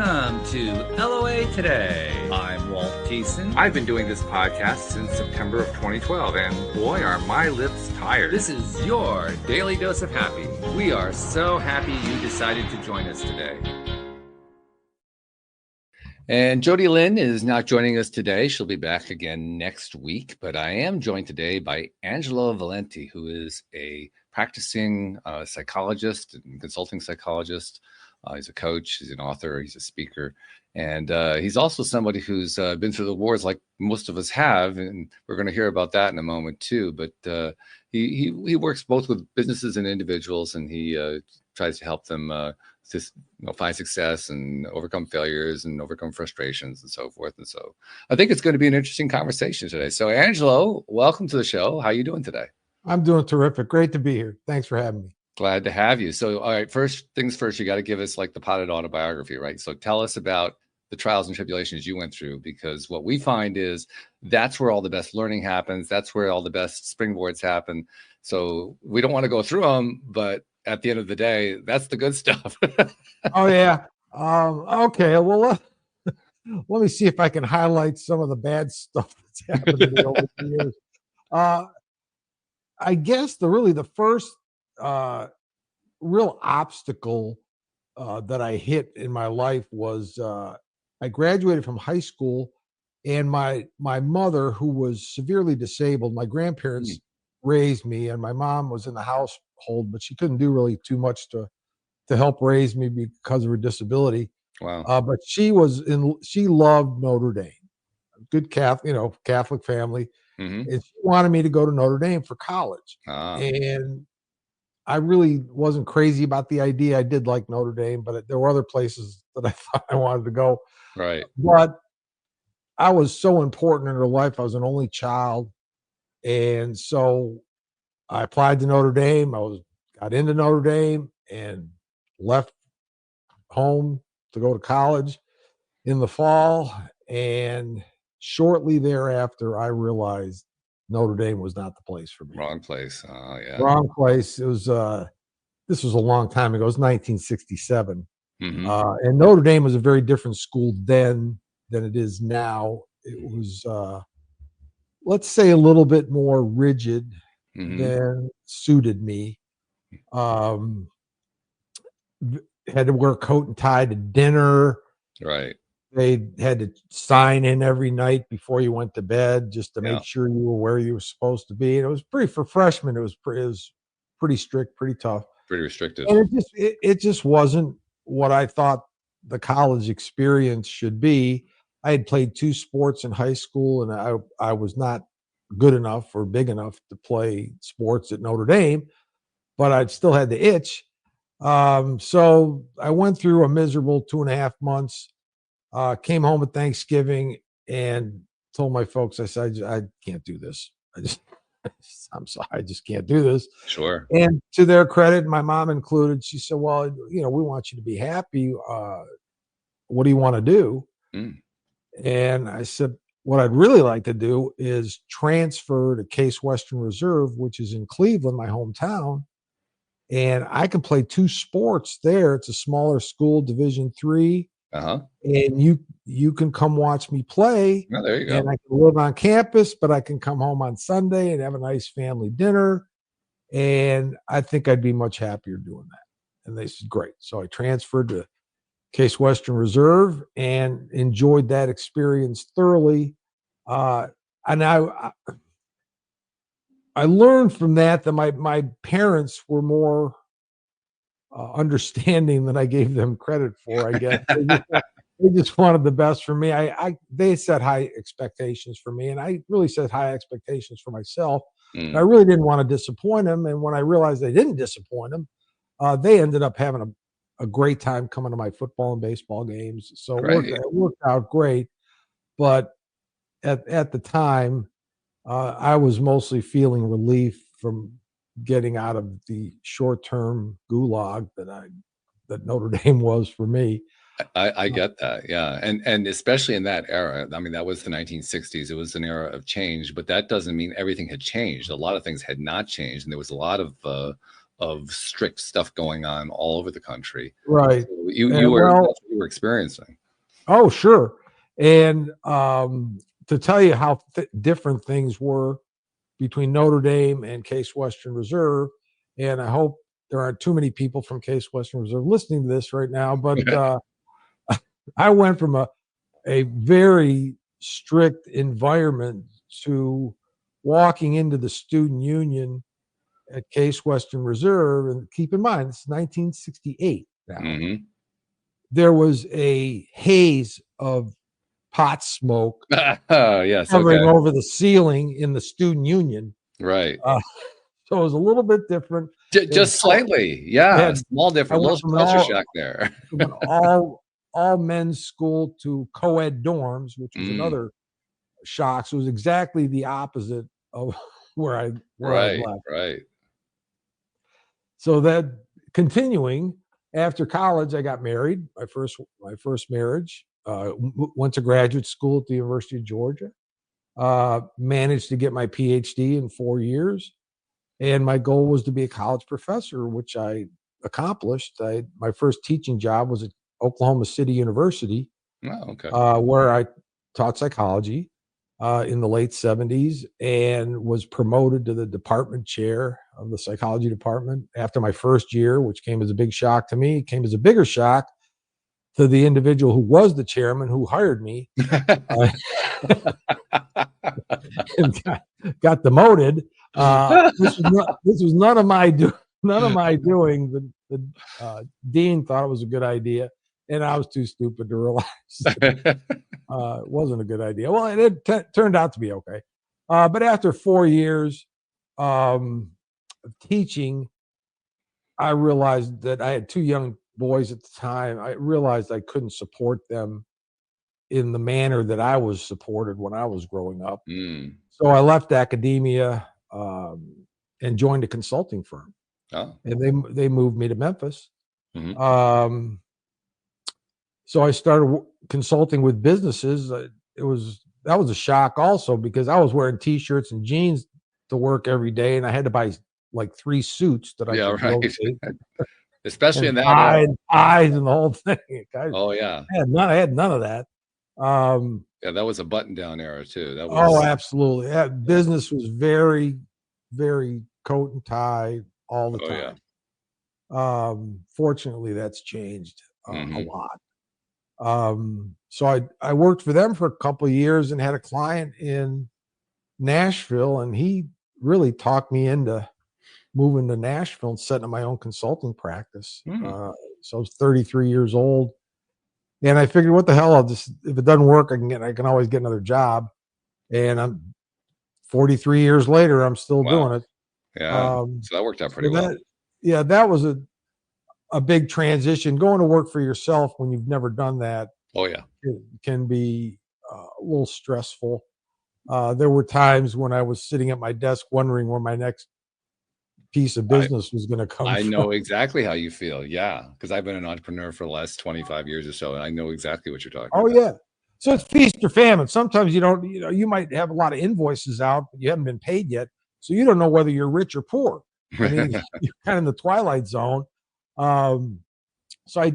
Welcome to LOA Today. I'm Walt Thiessen. I've been doing this podcast since September of 2012, and boy, are my lips tired. This is your daily dose of happy. We are so happy you decided to join us today. And Jody Lynn is not joining us today. She'll be back again next week. But I am joined today by Angelo Valenti, who is a practicing psychologist and consulting psychologist. He's a coach, he's an author, he's a speaker. And he's also somebody who's been through the wars like most of us have. And we're going to hear about that in a moment, too. But he works both with businesses and individuals, and he tries to help them find success and overcome failures and overcome frustrations and so forth. And so I think it's going to be an interesting conversation today. So Angelo, welcome to the show. How are you doing today? I'm doing terrific. Great to be here. Thanks for having me. Glad to have you. So, all right, first things first, you got to give us like the potted autobiography, right? So tell us about the trials and tribulations you went through, because what we find is that's where all the best learning happens. That's where all the best springboards happen. So we don't want to go through them, but at the end of the day, that's the good stuff. Oh, yeah. Okay. Well, let me see if I can highlight some of the bad stuff that's happened to me over the years. I guess the first real obstacle that I hit in my life was I graduated from high school, and my mother, who was severely disabled, my grandparents raised me, and my mom was in the household, but she couldn't do really too much to help raise me because of her disability. Wow. But she loved Notre Dame, good Catholic family. Mm-hmm. And she wanted me to go to Notre Dame for college. Ah. And I really wasn't crazy about the idea. I did like Notre Dame, but there were other places that I thought I wanted to go. Right. But I was so important in her life. I was an only child. And so I applied to Notre Dame. Got into Notre Dame and left home to go to college in the fall. And shortly thereafter, I realized Notre Dame was not the place for me. Wrong place. Oh, yeah. Wrong place. It was this was a long time ago. It was 1967. Mm-hmm. And Notre Dame was a very different school then than it is now. It was, let's say, a little bit more rigid than suited me. Had to wear a coat and tie to dinner. Right. They had to sign in every night before you went to bed just to make sure you were where you were supposed to be. And it was for freshmen. It was pretty strict, pretty tough, pretty restrictive. And it just wasn't what I thought the college experience should be. I had played 2 sports in high school, and I was not good enough or big enough to play sports at Notre Dame, but I still had the itch. So I went through a miserable 2.5 months. Came home at Thanksgiving and told my folks, I said, I can't do this. I'm sorry, I just can't do this. Sure. And to their credit, my mom included, she said, well, we want you to be happy. What do you want to do? And I said, what I'd really like to do is transfer to Case Western Reserve, which is in Cleveland, my hometown. And I can play 2 sports there. It's a smaller school, Division III. And you can come watch me play. Oh, there you go. And I can live on campus, but I can come home on Sunday and have a nice family dinner. And I think I'd be much happier doing that. And they said, great. So I transferred to Case Western Reserve and enjoyed that experience thoroughly. And I learned from that my parents were more understanding than I gave them credit for, I guess. They just wanted the best for me. They set high expectations for me, and I really set high expectations for myself. I really didn't want to disappoint them, and when I realized they didn't disappoint them, they ended up having a great time coming to my football and baseball games. So it worked out great. But at the time, I was mostly feeling relief from getting out of the short-term gulag that Notre Dame was for me. I get that. Yeah. And especially in that era, I mean, that was the 1960s. It was an era of change, but that doesn't mean everything had changed. A lot of things had not changed. And there was a lot of of strict stuff going on all over the country. Right. So you were that's what you were experiencing. Oh, sure. And to tell you how different things were between Notre Dame and Case Western Reserve, and I hope there aren't too many people from Case Western Reserve listening to this right now, but I went from a very strict environment to walking into the student union at Case Western Reserve. And keep in mind, it's 1968 now. Mm-hmm. There was a haze of pot smoke yes, covering over the ceiling in the student union. Right. So it was a little bit different. Just slightly. Yeah. Small difference. A little culture shock there. From an all men's school to co-ed dorms, which was another shock. So it was exactly the opposite of where I left. Right. So that continuing after college, I got married. My first marriage. Went to graduate school at the University of Georgia. Managed to get my PhD in 4 years, and my goal was to be a college professor, which I accomplished. My first teaching job was at Oklahoma City University, where I taught psychology in the late 70s and was promoted to the department chair of the psychology department after my first year, which came as a big shock to me. It came as a bigger shock to the individual who was the chairman who hired me. And got demoted. This was none of my doing. The dean thought it was a good idea, and I was too stupid to realize it wasn't a good idea. Well, it turned out to be okay. But after 4 years of teaching, I realized that I had 2 young boys at the time. I realized I couldn't support them in the manner that I was supported when I was growing up. So I left academia and joined a consulting firm. And they moved me to Memphis. Mm-hmm. So I started consulting with businesses. That was a shock also, because I was wearing T-shirts and jeans to work every day, and I had to buy like 3 suits that I could rotate. Especially in that era. Eyes and the whole thing. Yeah. I had none of that. That was a button-down era too. That was. Oh, absolutely. Business was very, very coat and tie all the time. Fortunately, that's changed a lot. So I worked for them for a couple of years and had a client in Nashville, and he really talked me into moving to Nashville and setting up my own consulting practice. So I was 33 years old. And I figured, what the hell? If it doesn't work, I can always get another job. And I'm 43 years later, I'm still doing it. Yeah. So that worked out pretty well. That was a big transition. Going to work for yourself when you've never done that. It can be a little stressful. There were times when I was sitting at my desk wondering where my next piece of business was going to come from. I know exactly how you feel. Yeah. Because I've been an entrepreneur for the last 25 years or so, and I know exactly what you're talking about. Oh, yeah. So it's feast or famine. Sometimes you might have a lot of invoices out, but you haven't been paid yet. So you don't know whether you're rich or poor. I mean, you're kind of in the twilight zone. So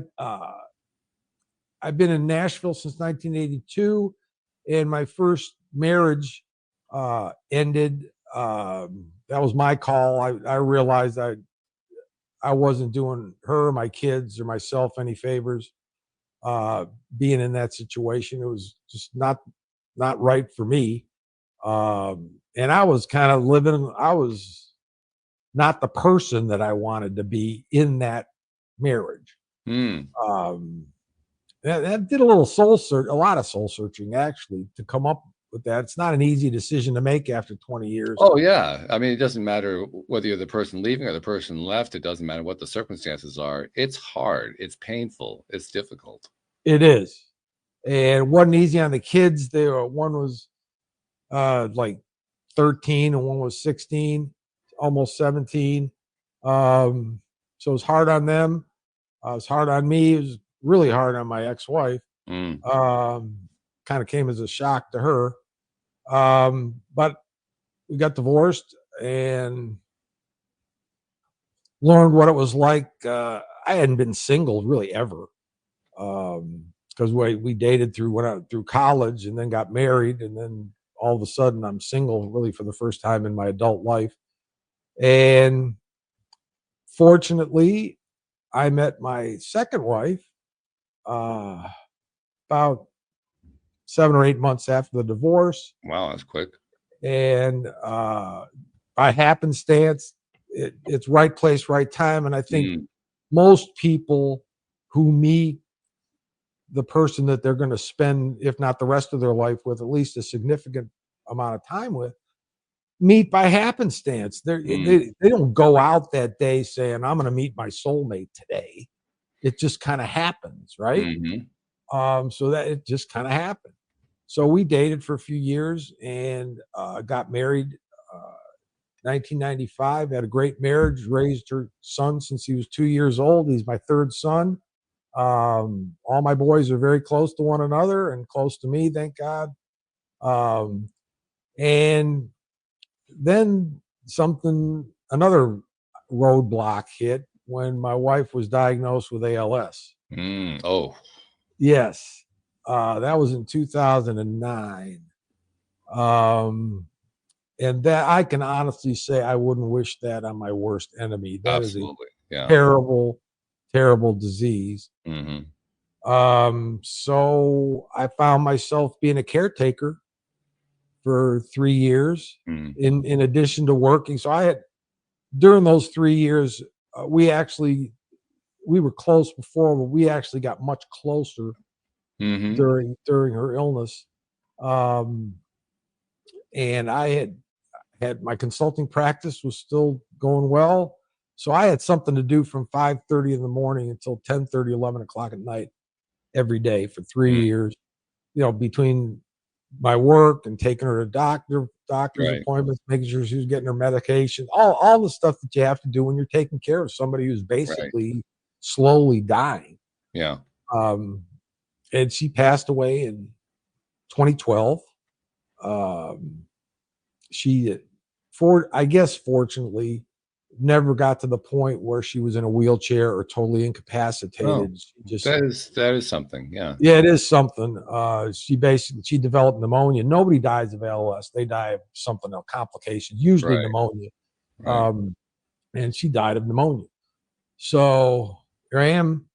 I've been in Nashville since 1982, and my first marriage ended. That was my call. I realized I wasn't doing her, my kids, or myself any favors. Being in that situation, it was just not right for me. And I was kind of I was not the person that I wanted to be in that marriage. That did a lot of soul searching, actually, to come up with that. It's not an easy decision to make after 20 years. Oh, yeah. I mean, it doesn't matter whether you're the person leaving or the person left. It doesn't matter what the circumstances are. It's hard. It's painful. It's difficult. It is. And it wasn't easy on the kids. One was like 13 and one was 16, almost 17. So it was hard on them. It was hard on me. It was really hard on my ex-wife. Kind of came as a shock to her. But we got divorced, and learned what it was like. I hadn't been single really ever, because we dated through college and then got married, and then all of a sudden I'm single really for the first time in my adult life. And fortunately, I met my second wife uh, about 7 or 8 months after the divorce, Wow, that's quick. and by happenstance, it's right place, right time. And I think most people who meet the person that they're going to spend, if not the rest of their life with, at least a significant amount of time with, meet by happenstance. They don't go out that day saying, I'm going to meet my soulmate today. It just kind of happens, right? So that it just kind of happened. So we dated for a few years and got married 1995. Had a great marriage, raised her son since he was 2 years old. He's my third son. All my boys are very close to one another and close to me, thank God. And then another roadblock hit when my wife was diagnosed with ALS. Oh, yes. That was in 2009. And that I can honestly say I wouldn't wish that on my worst enemy. That is a terrible, terrible disease. So I found myself being a caretaker for 3 years in addition to working. So I had, during those 3 years, we were close before, but we actually got much closer during her illness. And I had my consulting practice was still going well. So I had something to do from 5:30 in the morning until 10:30, 11 o'clock at night every day for 3 years, between my work and taking her to doctor's appointments, making sure she was getting her medication, all the stuff that you have to do when you're taking care of somebody who's basically slowly dying. Yeah. And she passed away in 2012. She, I guess, fortunately, never got to the point where she was in a wheelchair or totally incapacitated. That is something. Yeah. Yeah, it is something. She developed pneumonia. Nobody dies of ALS. They die of something else, complications, usually pneumonia. And she died of pneumonia. So here I am,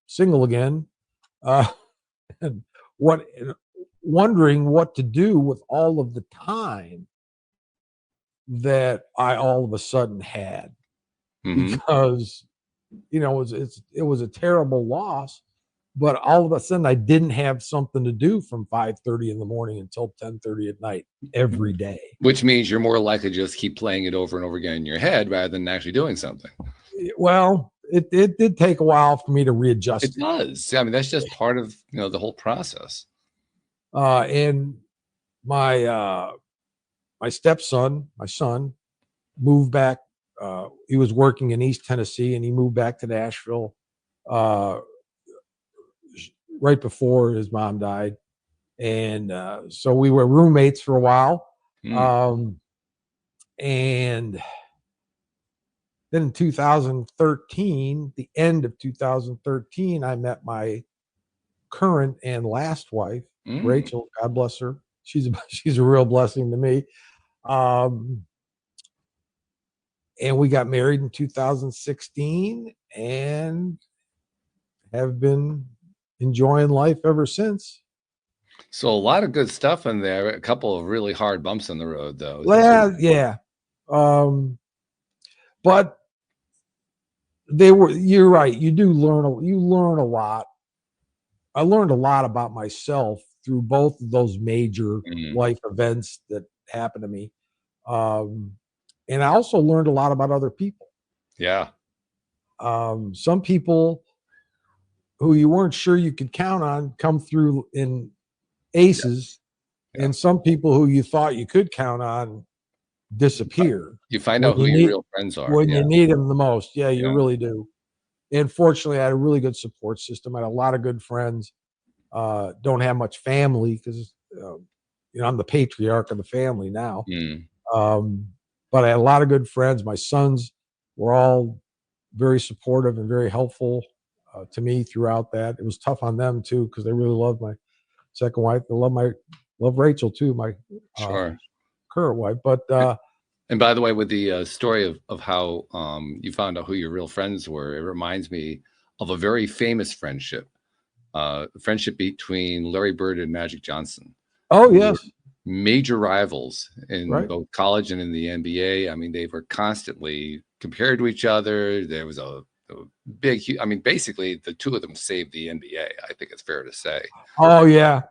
single again, and wondering what to do with all of the time that I all of a sudden had, because it was a terrible loss, but all of a sudden I didn't have something to do from 5:30 in the morning until 10:30 at night every day. Which means you're more likely to just keep playing it over and over again in your head rather than actually doing something. Well, it did take a while for me to readjust. It does. I mean, that's just part of the whole process. And my stepson, my son, moved back. He was working in East Tennessee, and he moved back to Nashville right before his mom died. And so we were roommates for a while. And then in 2013, the end of 2013, I met my current and last wife, Rachel. God bless her. She's a real blessing to me. And we got married in 2016 and have been enjoying life ever since. So a lot of good stuff in there. A couple of really hard bumps in the road, though. Well, yeah. But you're right. You learn a lot. I learned a lot about myself through both of those major life events that happened to me. And I also learned a lot about other people. Yeah. Some people who you weren't sure you could count on come through in aces, and some people who you thought you could count on disappear. You find out who your real friends are when you need them the most. Yeah, you really do. And fortunately, I had a really good support system. I had a lot of good friends. Don't have much family because I'm the patriarch of the family now. But I had a lot of good friends. My sons were all very supportive and very helpful to me throughout that. It was tough on them too because they really loved my second wife. They love Rachel too, my Sure. current wife. But and by the way, with the story of how you found out who your real friends were, it reminds me of a very famous friendship, friendship between Larry Bird and Magic Johnson. Oh, yes. Major rivals in Right. both college and in the NBA. I mean, they were constantly compared to each other. There was a big, I mean, basically the two of them saved the NBA. I think it's fair to say. Oh yeah,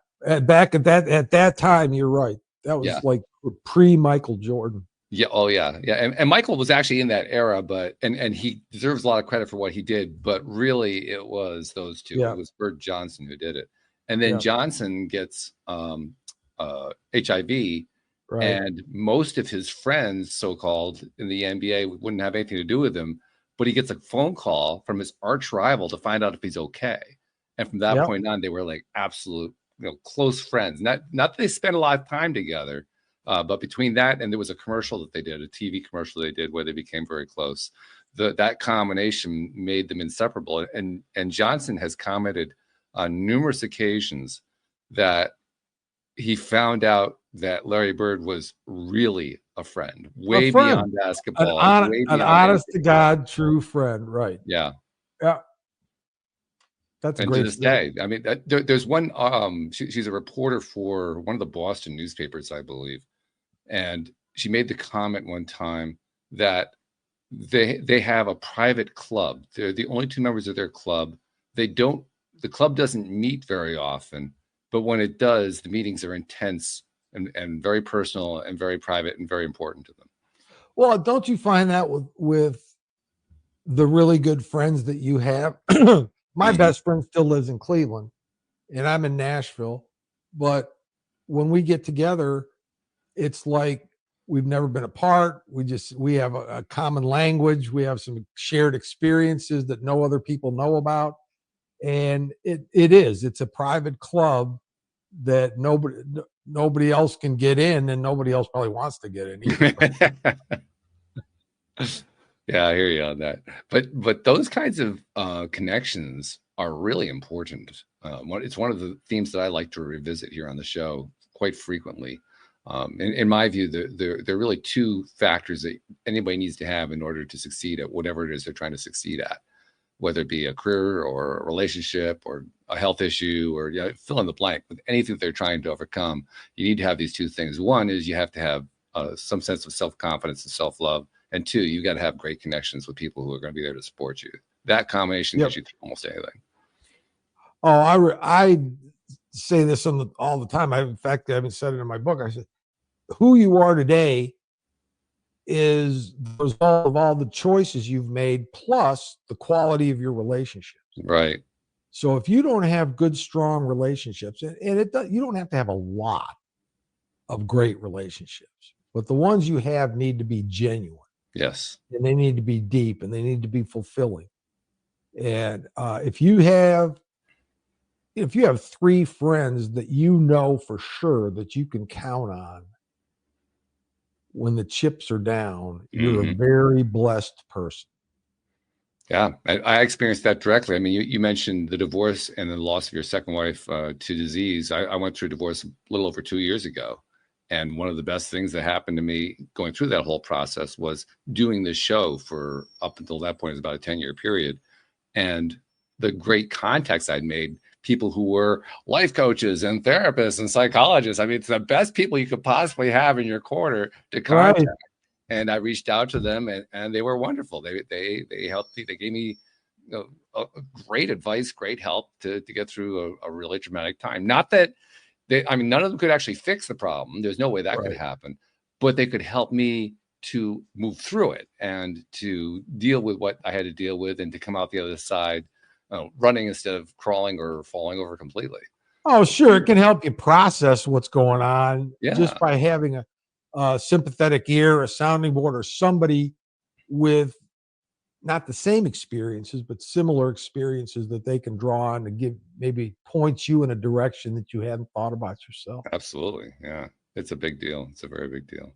back at that time, you're right. That was like pre-Michael Jordan. Yeah. Oh yeah. Yeah. And Michael was actually in that era, but and he deserves a lot of credit for what he did. But really, it was those two. Yeah. It was Bird Johnson who did it, and then Johnson gets HIV. Right. And most of his friends, so-called, in the NBA wouldn't have anything to do with him. But he gets a phone call from his arch rival to find out if he's okay. And from that point on, they were like absolute, close friends. Not that they spent a lot of time together, but between that and there was a commercial that they did, a TV commercial they did where they became very close. That combination made them inseparable. And Johnson has commented on numerous occasions that he found out that Larry Bird was really a friend, way beyond basketball. An honest to God, true friend. Right. Yeah. Yeah. That's a and great to this day. I mean, there's one, she's a reporter for one of the Boston newspapers, I believe. And she made the comment one time that they have a private club. They're the only two members of their club. The club doesn't meet very often, but when it does, the meetings are intense and very personal and very private and very important to them. Well, don't you find that with the really good friends that you have? My best friend still lives in Cleveland and I'm in Nashville, but when we get together, it's like we've never been apart. We have a common language. We have some shared experiences that no other people know about. And it's a private club that nobody else can get in, and nobody else probably wants to get in either. Yeah, I hear you on that. But those kinds of connections are really important. It's one of the themes that I like to revisit here on the show quite frequently. In my view, there are really two factors that anybody needs to have in order to succeed at whatever it is they're trying to succeed at, whether it be a career or a relationship or a health issue or fill in the blank with anything they're trying to overcome. You need to have these two things. One is you have to have some sense of self-confidence and self-love. And two, you got to have great connections with people who are going to be there to support you. That combination gets you through almost anything. Oh, I say this all the time. In fact, I haven't said it in my book. I said, who you are today is the result of all the choices you've made, plus the quality of your relationships. Right. So if you don't have good, strong relationships, and you don't have to have a lot of great relationships, but the ones you have need to be genuine. Yes. And they need to be deep and they need to be fulfilling. And if you have three friends that you know for sure that you can count on when the chips are down, you're a very blessed person. Yeah, I experienced that directly. I mean, you mentioned the divorce and the loss of your second wife to disease. I went through a divorce a little over 2 years ago. And one of the best things that happened to me going through that whole process was doing this show for up until that point, it was about a 10-year period. And the great contacts I'd made, people who were life coaches and therapists and psychologists. I mean, it's the best people you could possibly have in your corner to contact. Right. And I reached out to them and they were wonderful. They helped me. They gave me great advice, great help to get through a really traumatic time. Not that none of them could actually fix the problem. There's no way that could happen, but they could help me to move through it and to deal with what I had to deal with and to come out the other side running instead of crawling or falling over completely. Oh, sure. It can help you process what's going on just by having a sympathetic ear, a sounding board, or somebody with not the same experiences, but similar experiences that they can draw on to maybe point you in a direction that you hadn't thought about yourself. Absolutely. Yeah. It's a big deal. It's a very big deal.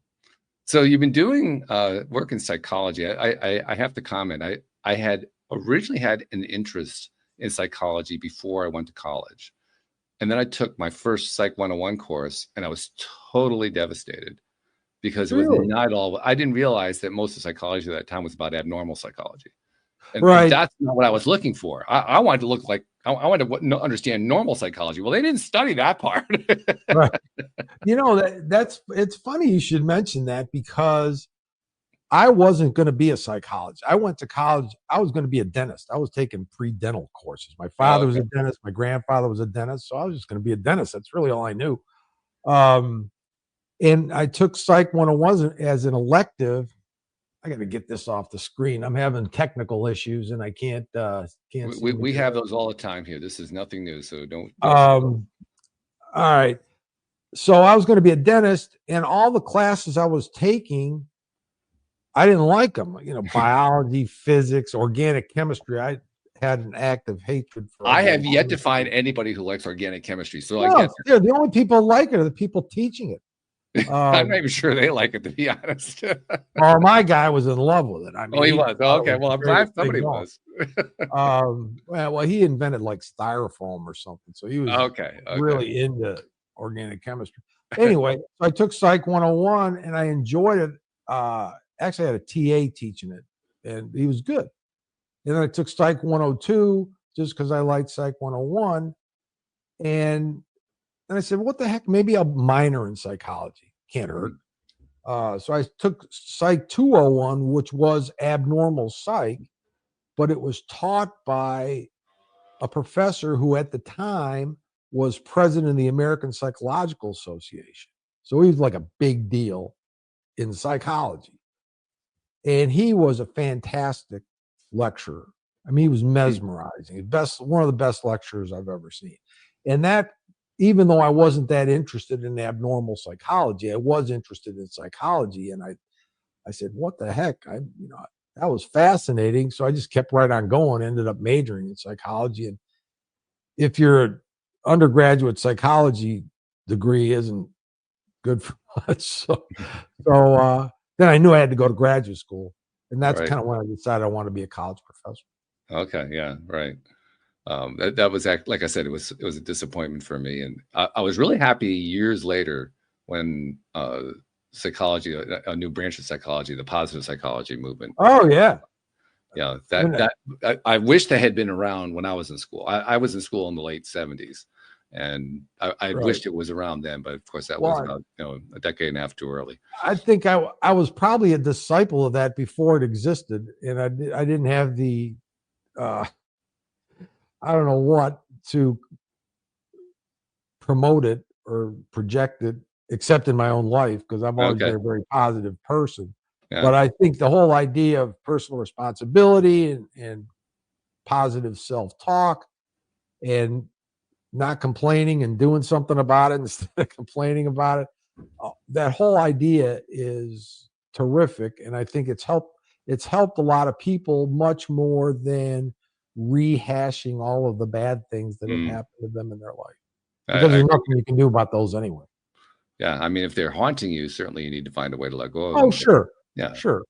So you've been doing work in psychology. I have to comment. I had originally had an interest in psychology before I went to college. And then I took my first Psych 101 course, and I was totally devastated because it was Really? not all. I didn't realize that most of psychology at that time was about abnormal psychology. And Right. that's not what I was looking for. I wanted to look like, I wanted to understand normal psychology. Well, they didn't study that part. Right. It's funny you should mention that, because I wasn't going to be a psychologist. I went to college. I was going to be a dentist. I was taking pre-dental courses. My Oh, father was okay. a dentist. My grandfather was a dentist. So I was just going to be a dentist. That's really all I knew. Um, and I took Psych 101 as an elective. I got to get this off the screen. I'm having technical issues and I can't seem to We get have it. those all the time here. This is nothing new. So don't. All right. So I was going to be a dentist, and all the classes I was taking, I didn't like them. Biology, physics, organic chemistry. I had an active hatred for I have organic yet to chemistry. find anybody who likes organic chemistry. So I No, get the only people like it are the people teaching it. I'm not even sure they like it, to be honest. Well, my guy was in love with it. I mean, Oh, he he was. thought Oh, it okay. was Well, the I'm glad greatest somebody thing going. was. Well, he invented like styrofoam or something, so he was Okay. really into organic chemistry. Anyway, so I took Psych 101 and I enjoyed it. Actually, I had a TA teaching it, and he was good. And then I took Psych 102 just because I liked Psych 101. And then I said, what the heck? Maybe I'll minor in psychology. Can't hurt. So I took Psych 201, which was abnormal psych, but it was taught by a professor who at the time was president of the American Psychological Association. So he was like a big deal in psychology. And he was a fantastic lecturer. I mean, he was mesmerizing. One of the best lecturers I've ever seen. And that, even though I wasn't that interested in abnormal psychology, I was interested in psychology. And I said, what the heck? That was fascinating. So I just kept right on going, ended up majoring in psychology. And if your undergraduate psychology degree isn't good for much, so then I knew I had to go to graduate school, and that's Right. kind of when I decided I wanted to be a college professor. Okay. Yeah. Right. That was like I said, it was a disappointment for me, and I was really happy years later when psychology, a new branch of psychology, the positive psychology movement. Oh yeah, Yeah, I wish they had been around when I was in school. I was in school in the late 70s, and I right. wished it was around then, but of course that was about a decade and a half too early. I think I was probably a disciple of that before it existed, and I didn't have the I don't know what to promote it or project it, except in my own life, because I've always been a very positive person. Yeah. But I think the whole idea of personal responsibility and positive self-talk and not complaining and doing something about it instead of complaining about it, that whole idea is terrific. And I think it's helped a lot of people much more than rehashing all of the bad things that have happened to them in their life, because there's nothing you can do about those anyway. Yeah, I mean, if they're haunting you, certainly you need to find a way to let go of Oh, them. sure. Yeah, sure.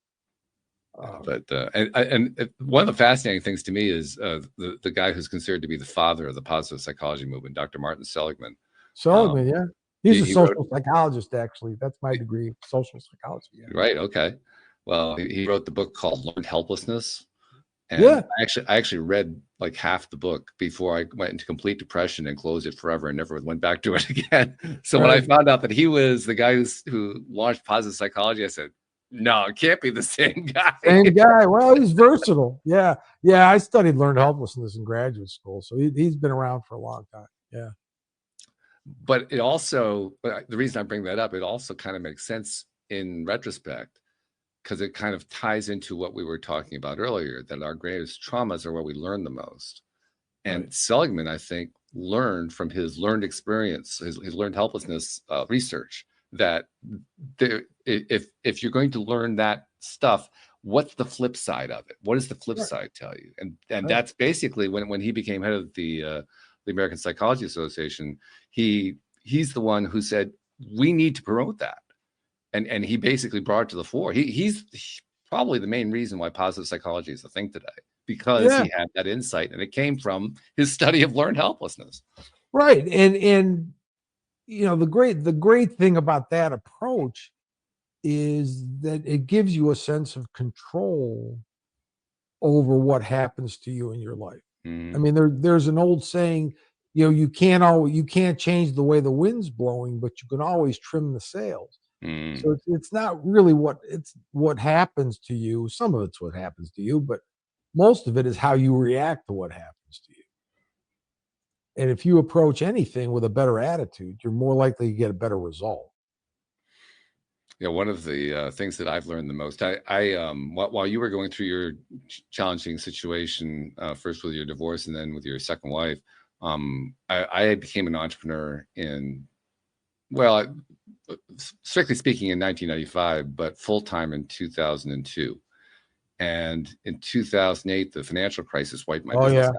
But and one of the fascinating things to me is the guy who's considered to be the father of the positive psychology movement, Dr. Martin Seligman. Seligman, yeah, he's a he social psychologist. Actually, that's my degree, social psychology. Yeah. Right. Okay. Well, he wrote the book called Learned Helplessness. And Yeah. I actually read like half the book before I went into complete depression and closed it forever and never went back to it again. So when I found out that he was the guy who launched positive psychology, I said, no, it can't be the same guy. Same guy. Well, he's versatile. Yeah. Yeah. I studied learned helplessness in graduate school. So he's been around for a long time. Yeah. But it also, the reason I bring that up, it also kind of makes sense in retrospect, because it kind of ties into what we were talking about earlier, that our greatest traumas are where we learn the most. And Seligman, I think, learned from his learned experience, his learned helplessness research, that if you're going to learn that stuff, what's the flip side of it? What does the flip side tell you? And that's basically when he became head of the American Psychology Association, he's the one who said, we need to promote that. and he basically brought it to the fore. He's probably the main reason why positive psychology is a thing today, because he had that insight, and it came from his study of learned helplessness. Right. And you know, the great thing about that approach is that it gives you a sense of control over what happens to you in your life. I mean, there's an old saying, you know, you can't change the way the wind's blowing, but you can always trim the sails. So it's not really what happens to you. Some of it's what happens to you, but most of it is how you react to what happens to you. And if you approach anything with a better attitude, you're more likely to get a better result. Yeah, one of the things that I've learned the most, while you were going through your challenging situation, first with your divorce and then with your second wife, I became an entrepreneur strictly speaking, in 1995, but full time in 2002. And in 2008, the financial crisis wiped my business out.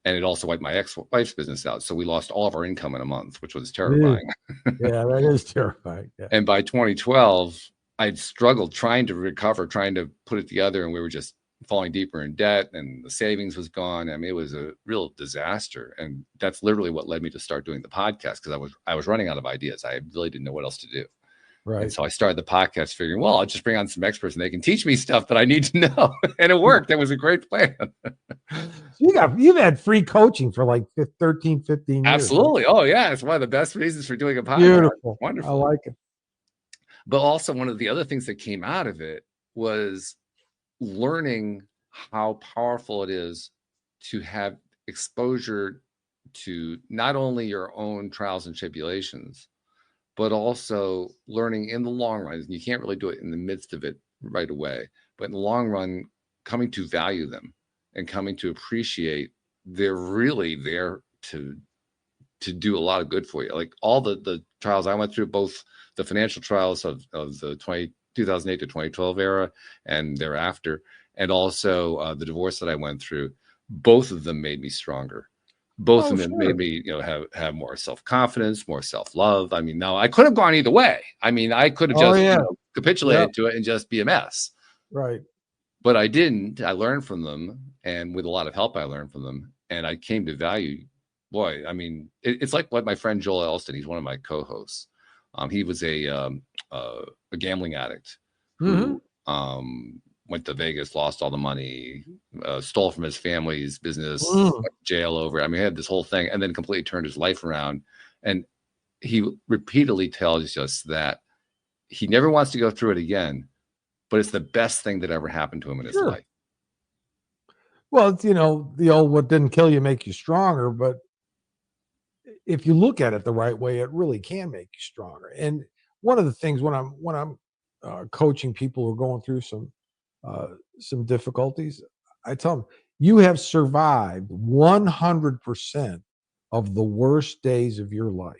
And it also wiped my ex-wife's business out. So we lost all of our income in a month, which was terrifying. Yeah, that is terrifying. Yeah. And by 2012, I'd struggled trying to recover, trying to put it together. And we were just falling deeper in debt, and the savings was gone. I mean, it was a real disaster. And that's literally what led me to start doing the podcast, because I was running out of ideas. I really didn't know what else to do. Right. And so I started the podcast figuring, well, I'll just bring on some experts and they can teach me stuff that I need to know. And it worked. That was a great plan. You've had free coaching for like 13, 15 years. Absolutely. Right? Oh, yeah. It's one of the best reasons for doing a podcast. Beautiful. Wonderful. I like it. But also, one of the other things that came out of it was learning how powerful it is to have exposure to not only your own trials and tribulations, but also learning in the long run. You can't really do it in the midst of it right away, but in the long run, coming to value them and coming to appreciate they're really there to do a lot of good for you. Like all the trials I went through, both the financial trials of the 2008 to 2012 era and thereafter, and also the divorce that I went through, both of them made me stronger. Both of them made me, have more self-confidence, more self-love. I mean, now I could have gone either way. I mean, I could have just capitulated to it and just be a mess. Right. But I didn't. I learned from them, and with a lot of help, I learned from them, and I came to value. Boy, I mean, it's like what my friend Joel Elston, he's one of my co-hosts. He was a gambling addict who went to Vegas, lost all the money, stole from his family's business, jail over. I mean, he had this whole thing, and then completely turned his life around. And he repeatedly tells us that he never wants to go through it again, but it's the best thing that ever happened to him in his life. Well, it's, the old "what didn't kill you make you stronger," but if you look at it the right way, it really can make you stronger. And one of the things when I'm coaching people who are going through some difficulties, I tell them, you have survived 100% of the worst days of your life.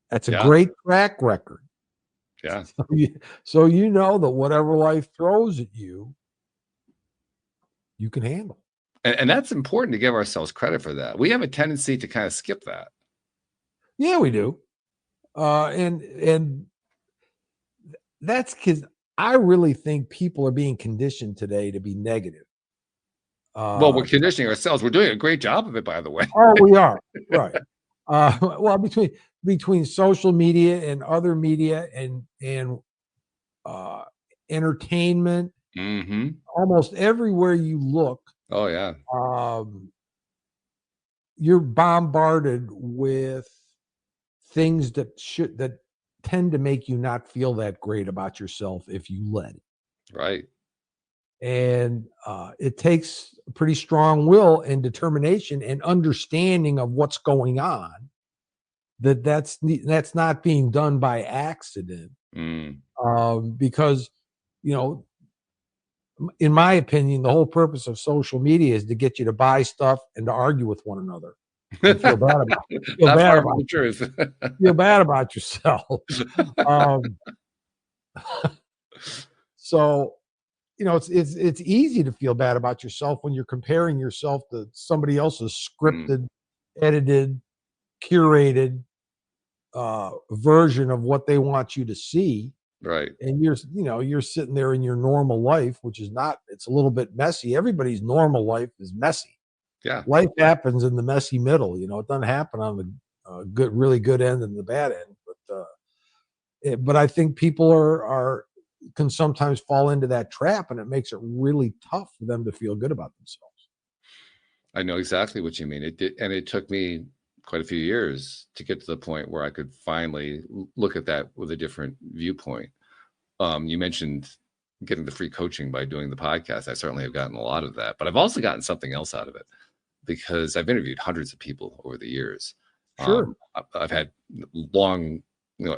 That's a great track record. Yeah. So you know that whatever life throws at you, you can handle. And that's important to give ourselves credit for that. We have a tendency to kind of skip that. Yeah, we do. And that's because I really think people are being conditioned today to be negative. Well, we're conditioning ourselves. We're doing a great job of it, by the way. Oh, we are. Right. Well, between social media and other media and entertainment, almost everywhere you look. Oh, yeah. You're bombarded with things that tend to make you not feel that great about yourself if you let it. Right. And it takes a pretty strong will and determination and understanding of what's going on. That's not being done by accident. Because, in my opinion, the whole purpose of social media is to get you to buy stuff and to argue with one another. And feel bad about it. Feel bad about yourself. So, it's easy to feel bad about yourself when you're comparing yourself to somebody else's scripted, edited, curated version of what they want you to see. Right. And you're sitting there in your normal life, which is not, it's a little bit messy. Everybody's normal life is messy. Yeah. Life happens in the messy middle. It doesn't happen on the really good end and the bad end. But I think people can sometimes fall into that trap, and it makes it really tough for them to feel good about themselves. I know exactly what you mean. It did, and it took me quite a few years to get to the point where I could finally look at that with a different viewpoint. You mentioned getting the free coaching by doing the podcast. I certainly have gotten a lot of that, but I've also gotten something else out of it because I've interviewed hundreds of people over the years. Sure. I've had long,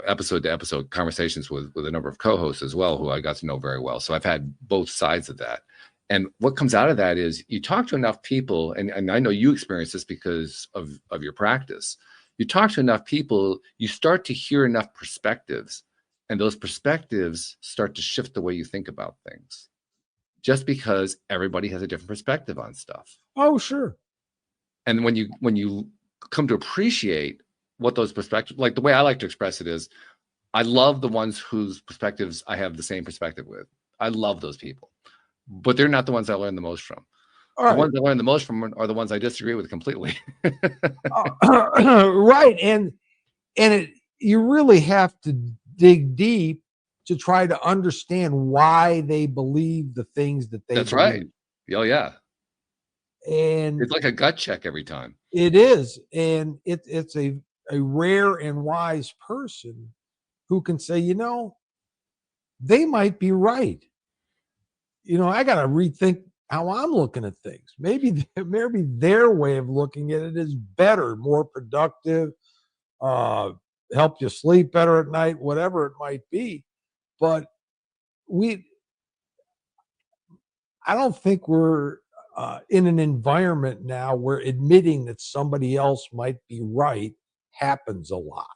episode to episode conversations with a number of co-hosts as well, who I got to know very well. So I've had both sides of that. And what comes out of that is you talk to enough people, and I know you experience this because of your practice. You talk to enough people, you start to hear enough perspectives, and those perspectives start to shift the way you think about things. Just because everybody has a different perspective on stuff. Oh, sure. And when you come to appreciate what those perspectives, like the way I like to express it is, I love the ones whose perspectives I have the same perspective with. I love those people. But they're not the ones I learn the most from. The ones I learn the most from are the ones I disagree with completely. Right. And you really have to dig deep to try to understand why they believe the things that they That's believe. right. Oh, yeah. And it's like a gut check every time. It is. And it's a rare and wise person who can say, they might be right. I got to rethink how I'm looking at things. Maybe their way of looking at it is better, more productive, help you sleep better at night, whatever it might be. But I don't think we're in an environment now where admitting that somebody else might be right happens a lot.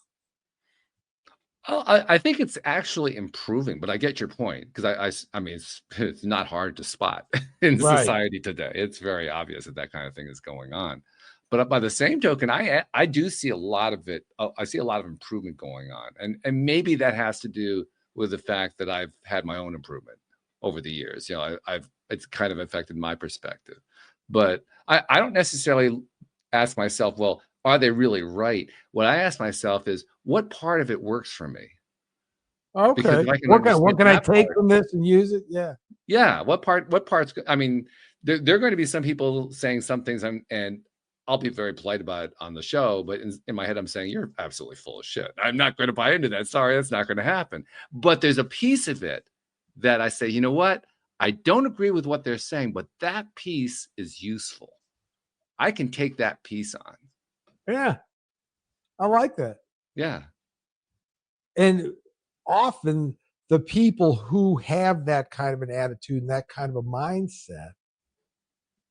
I think it's actually improving, but I get your point because I mean, it's not hard to spot in society today. It's very obvious that kind of thing is going on. But by the same token, I do see a lot of it. I see a lot of improvement going on, and maybe that has to do with the fact that I've had my own improvement over the years. It's kind of affected my perspective, but I don't necessarily ask myself, well, are they really right? What I ask myself is, what part of it works for me? Okay. What can I take from this and use it? Yeah. Yeah. What parts? I mean, there are going to be some people saying some things, and I'll be very polite about it on the show, but in my head, I'm saying, you're absolutely full of shit. I'm not going to buy into that. Sorry, that's not going to happen. But there's a piece of it that I say, you know what? I don't agree with what they're saying, but that piece is useful. I can take that piece on. Yeah. I like that. Yeah. And often the people who have that kind of an attitude and that kind of a mindset,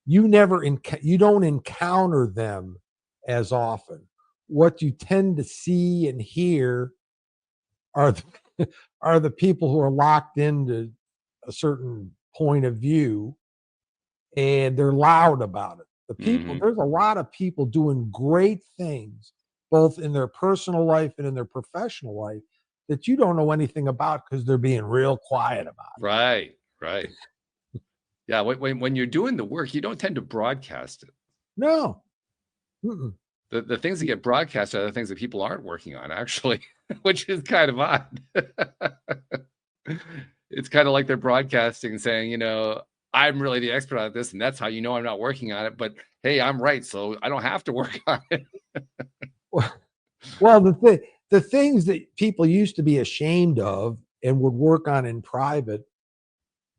you don't encounter them as often. What you tend to see and hear are the people who are locked into a certain point of view, and they're loud about it. There's a lot of people doing great things, both in their personal life and in their professional life, that you don't know anything about because they're being real quiet about it. Right. Yeah, when you're doing the work, you don't tend to broadcast it. No. The things that get broadcast are the things that people aren't working on, actually, which is kind of odd. It's kind of like they're broadcasting saying, I'm really the expert on this, and that's how I'm not working on it. But hey, I'm right, so I don't have to work on it. Well, the things that people used to be ashamed of and would work on in private,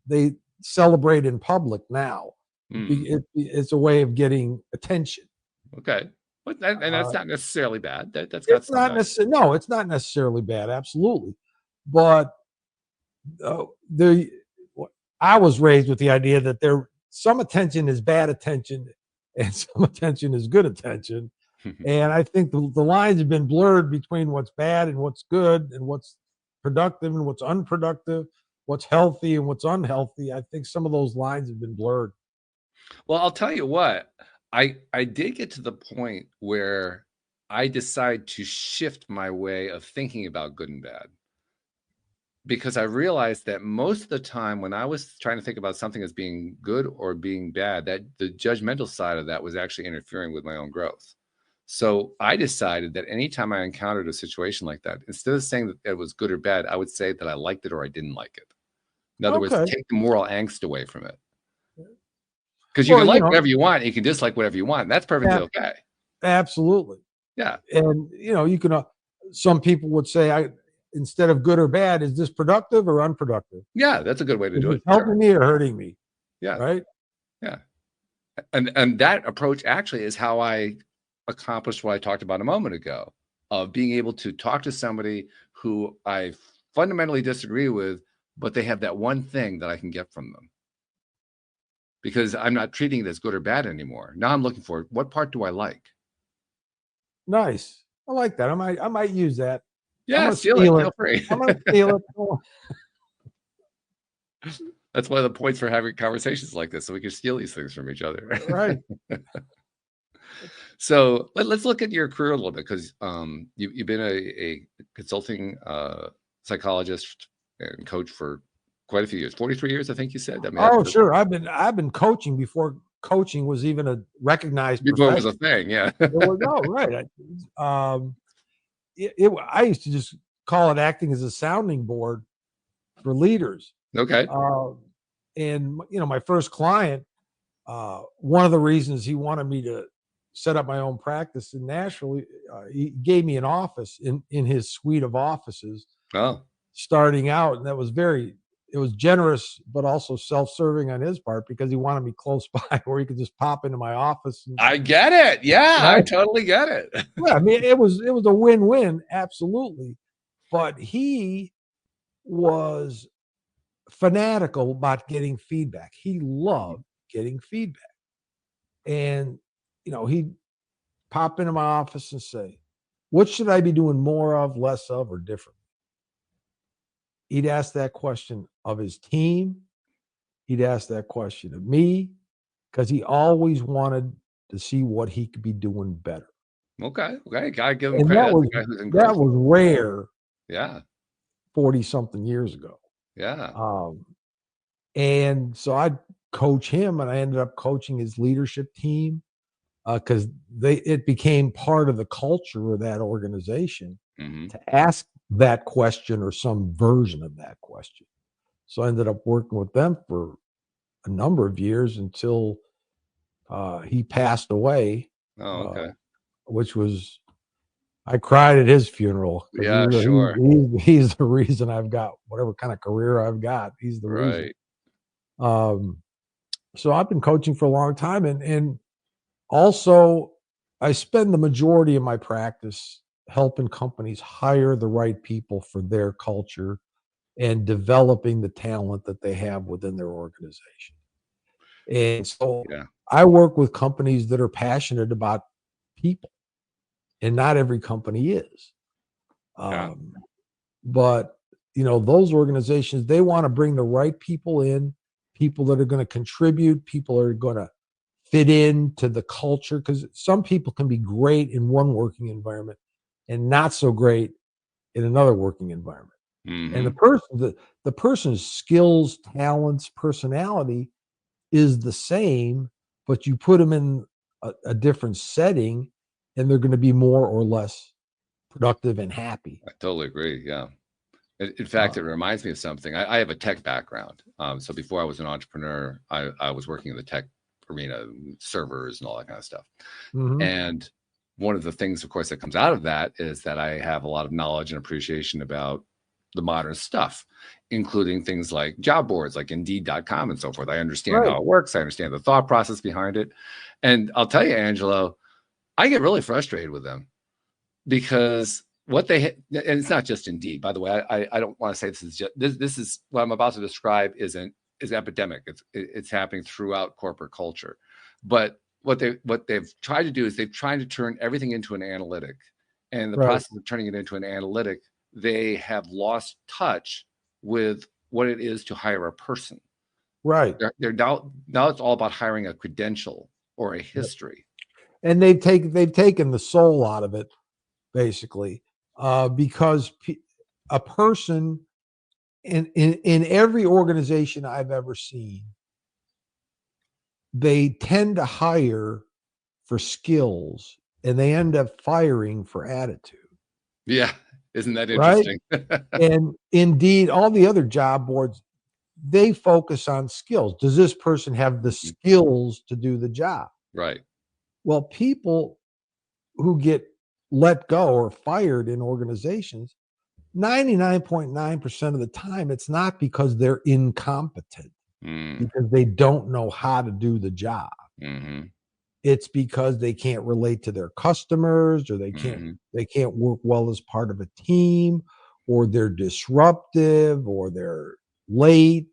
they celebrate in public now. It's a way of getting attention. Okay. And that's not necessarily bad. That's got it's not necessarily, no, it's not necessarily bad. Absolutely. But I was raised with the idea that some attention is bad attention and some attention is good attention. And I think the lines have been blurred between what's bad and what's good, and what's productive and what's unproductive, what's healthy and what's unhealthy. I think some of those lines have been blurred. Well, I'll tell you what, I did get to the point where I decide to shift my way of thinking about good and bad, because I realized that most of the time when I was trying to think about something as being good or being bad, that the judgmental side of that was actually interfering with my own growth. So I decided that anytime I encountered a situation like that, instead of saying that it was good or bad, I would say that I liked it or I didn't like it. In other words, Okay. take the moral angst away from it. Because you Well, can you like know, whatever you want, you can dislike whatever you want. And that's perfectly okay. absolutely. Yeah. And you can. Some people would say, instead of good or bad, is this productive or unproductive? Yeah, that's a good way to Is do it it. helping Sure. me or hurting me? Yeah. Right. Yeah. And that approach actually is how I accomplished what I talked about a moment ago, of being able to talk to somebody who I fundamentally disagree with, but they have that one thing that I can get from them. Because I'm not treating it as good or bad anymore. Now I'm looking for, what part do I like? Nice. I like that. I might use that. I'm Yeah, gonna steal it. steal it. Feel free. I'm gonna steal it. Oh, That's one of the points for having conversations like this, so we can steal these things from each other. right. So let's look at your career a little bit, because you've been a consulting psychologist and coach for quite a few years, 43 years, I think you said. I mean, Oh, that's sure. I've been coaching before coaching was even a recognized before it was a profession. thing. Yeah. It was no right. I used to just call it acting as a sounding board for leaders. Okay. And my first client, one of the reasons he wanted me to set up my own practice in Nashville, he gave me an office in his suite of offices Oh, starting out, and it was generous but also self-serving on his part, because he wanted me close by where he could just pop into my office. I get it. Yeah, I Right? totally get it. Yeah, I mean, it was a win-win, absolutely. But he was fanatical about getting feedback. He loved getting feedback. And, he'd pop into my office and say, what should I be doing more of, less of, or different? He'd ask that question of his team. He'd ask that question of me, because he always wanted to see what he could be doing better. Okay. Gotta give him And credit. That's a guy who's in that growth. was rare Yeah. 40 something years ago. Yeah. And so I'd coach him, and I ended up coaching his leadership team, because it became part of the culture of that organization to ask that question or some version of that question. So I ended up working with them for a number of years until he passed away, Oh, okay. which was, I cried at his funeral, because Yeah, sure. he's the reason I've got whatever kind of career I've got. He's the reason. Right. So I've been coaching for a long time, and also I spend the majority of my practice helping companies hire the right people for their culture and developing the talent that they have within their organization. And so Yeah. I work with companies that are passionate about people, and not every company is. Yeah. But those organizations, they want to bring the right people in, people that are going to contribute, people that are going to fit into the culture, because some people can be great in one working environment and not so great in another working environment. And the person's skills, talents, personality is the same, but you put them in a different setting, and they're going to be more or less productive and happy. I totally agree. Yeah. In fact, it reminds me of something. I have a tech background. So before I was an entrepreneur, I was working in the tech arena, servers and all that kind of stuff. And one of the things, of course, that comes out of that is that I have a lot of knowledge and appreciation about the modern stuff, including things like job boards, like Indeed.com and so forth. I understand how it works. I understand the thought process behind it. And I'll tell you, Angelo, I get really frustrated with them, because and it's not just Indeed, by the way. I don't want to say this is just this is what I'm about to describe is epidemic. It's happening throughout corporate culture. But what they've tried to do is they've tried to turn everything into an analytic. And in the process of turning it into an analytic, they have lost touch with what it is to hire a person. Right. They're now it's all about hiring a credential or a history. And they've taken the soul out of it basically, because a person in every organization I've ever seen, they tend to hire for skills and they end up firing for attitude. Yeah. Isn't that Right. interesting? And indeed, all the other job boards, they focus on skills. Does this person have the skills to do the job? Right. Well, people who get let go or fired in organizations, 99.9% of the time, it's not because they're incompetent, because they don't know how to do the job. Mm-hmm. It's because they can't relate to their customers, or they can't work well as part of a team, or they're disruptive, or they're late,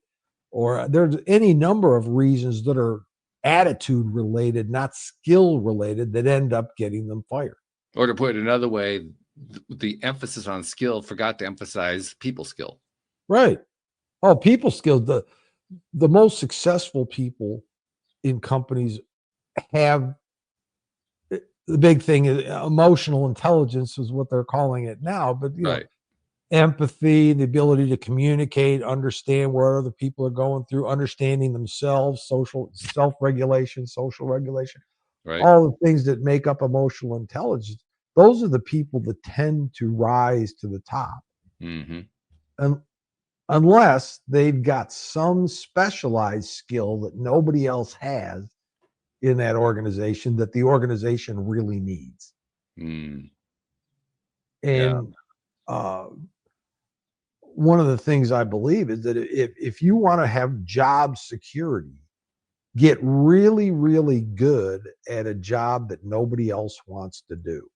or there's any number of reasons that are attitude related, not skill related, that end up getting them fired. Or to put it another way, the emphasis on skill forgot to emphasize people skill. Right. Oh, people skills. The most successful people in companies have, the big thing is emotional intelligence is what they're calling it now, but Right. empathy, the ability to communicate, understand where other people are going through, understanding themselves, social self-regulation, social regulation, Right. all the things that make up emotional intelligence. Those are the people that tend to rise to the top. Mm-hmm. And unless they've got some specialized skill that nobody else has in that organization, that the organization really needs. Mm. And one of the things I believe is that if you want to have job security, get really, really good at a job that nobody else wants to do.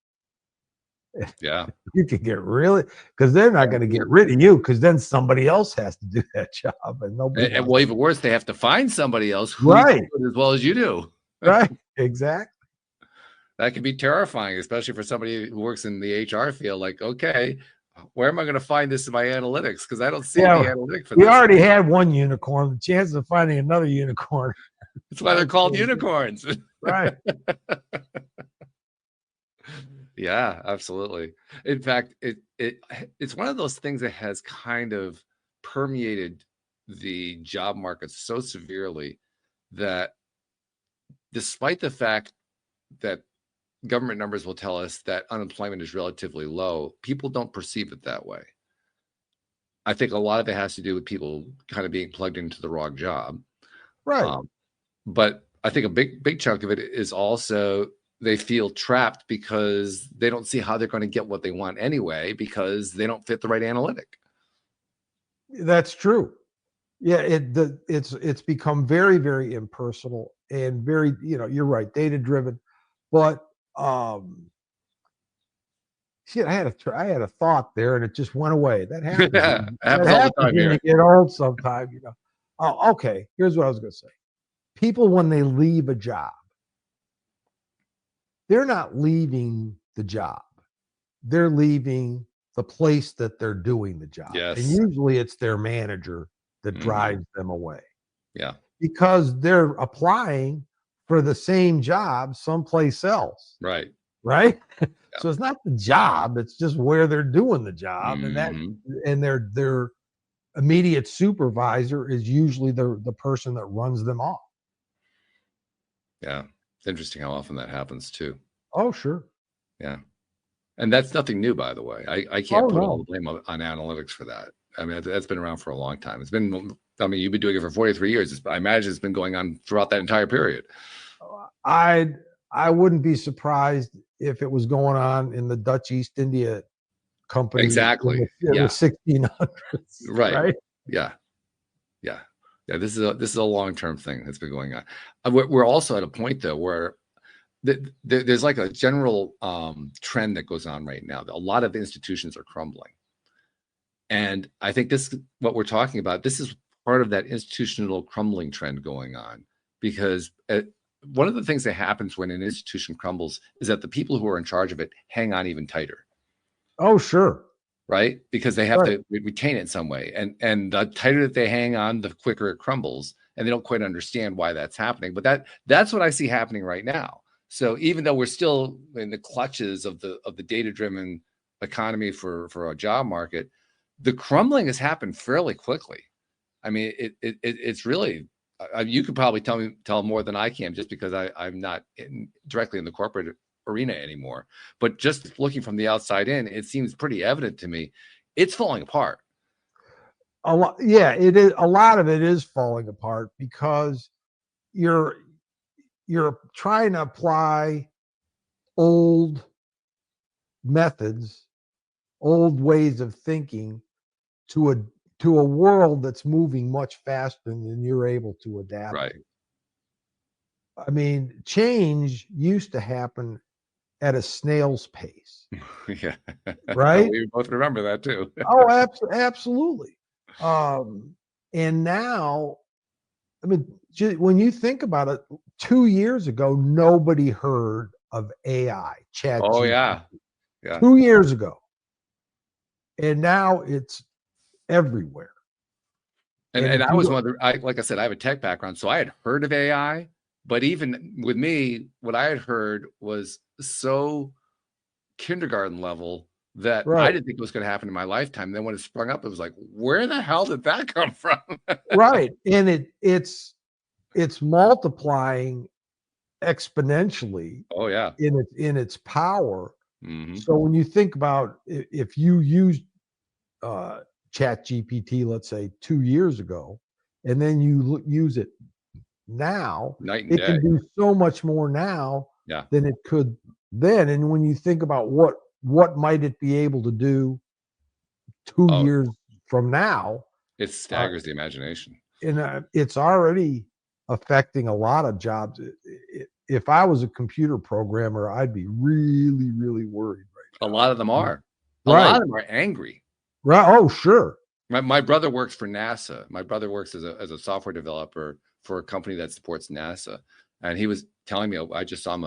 Yeah. You can get really, because they're not going to get rid of you, because then somebody else has to do that job, and nobody And wants well, to. even worse, they have to find somebody else who Right. can do it as well as you do. Right. Exactly. That can be terrifying, especially for somebody who works in the HR field. Like, okay, where am I going to find this in my analytics? Because I don't see the analytic for we this. already had one unicorn. The chances of finding another unicorn. That's why they're called unicorns. Right. Yeah, absolutely. In fact, it's one of those things that has kind of permeated the job market so severely that, despite the fact that government numbers will tell us that unemployment is relatively low, people don't perceive it that way. I think a lot of it has to do with people kind of being plugged into the wrong job. Right. But I think a big chunk of it is also they feel trapped because they don't see how they're going to get what they want anyway, because they don't fit the right analytic. That's true. Yeah, it's become very, very impersonal and very, you're right, data driven. But shit, I had a thought there and it just went away. That happens. It That happens all the happens time when here. you get old sometime, Oh, okay. Here's what I was going to say. People, when they leave a job, they're not leaving the job. They're leaving the place that they're doing the job. Yes. And usually it's their manager that drives them away. Yeah. Because they're applying for the same job someplace else. Right. Right. Yeah. So it's not the job, it's just where they're doing the job. And their immediate supervisor is usually the person that runs them off. Yeah. It's interesting how often that happens too. Oh, sure. Yeah. And that's nothing new, by the way. I can't put all the blame on analytics for that. I mean, that's been around for a long time. You've been doing it for 43 years. I imagine it's been going on throughout that entire period. I wouldn't be surprised if it was going on in the Dutch East India Company. Exactly. In the 1600s. Right. Yeah. This is a long-term thing that's been going on. We're also at a point though where there's like a general trend that goes on right now. A lot of institutions are crumbling, and I think what we're talking about. This is part of that institutional crumbling trend going on, because one of the things that happens when an institution crumbles is that the people who are in charge of it hang on even tighter. Oh, sure. Right? Because they have to retain it in some way. And the tighter that they hang on, the quicker it crumbles. And they don't quite understand why that's happening. But that's what I see happening right now. So even though we're still in the clutches of the data-driven economy for our job market, the crumbling has happened fairly quickly. I mean, it's really, you could probably tell more than I can, just because I'm not directly in the corporate arena anymore. But just looking from the outside in, it seems pretty evident to me it's falling apart. It is. A lot of it is falling apart because you're trying to apply old methods, old ways of thinking to a world that's moving much faster than you're able to adapt. Right. I mean, change used to happen at a snail's pace. Yeah. Right. We both remember that too. Oh, absolutely. And now, I mean, when you think about it, 2 years ago, nobody heard of AI, chat. Oh yeah. 2 years ago. And now it's everywhere. And I was one of the, like I said, I have a tech background, so I had heard of AI, but even with me, what I had heard was so kindergarten level that I didn't think it was going to happen in my lifetime. Then when it sprung up, it was like, where the hell did that come from? Right. And it's multiplying exponentially. Oh yeah. In its power. Mm-hmm. So when you think about, if you used chat GPT, let's say 2 years ago, and then you use it now, night and it day. can do so much more now Yeah. than it could then. And when you think about what might it be able to do 2 years from now, it staggers the imagination. And it's already affecting a lot of jobs. If I was a computer programmer, I'd be really, really worried right now. A lot of them are. A Right. lot of them are angry. Right. Oh, sure. My brother works for NASA. My brother works as a software developer for a company that supports NASA. And he was telling me, I just saw him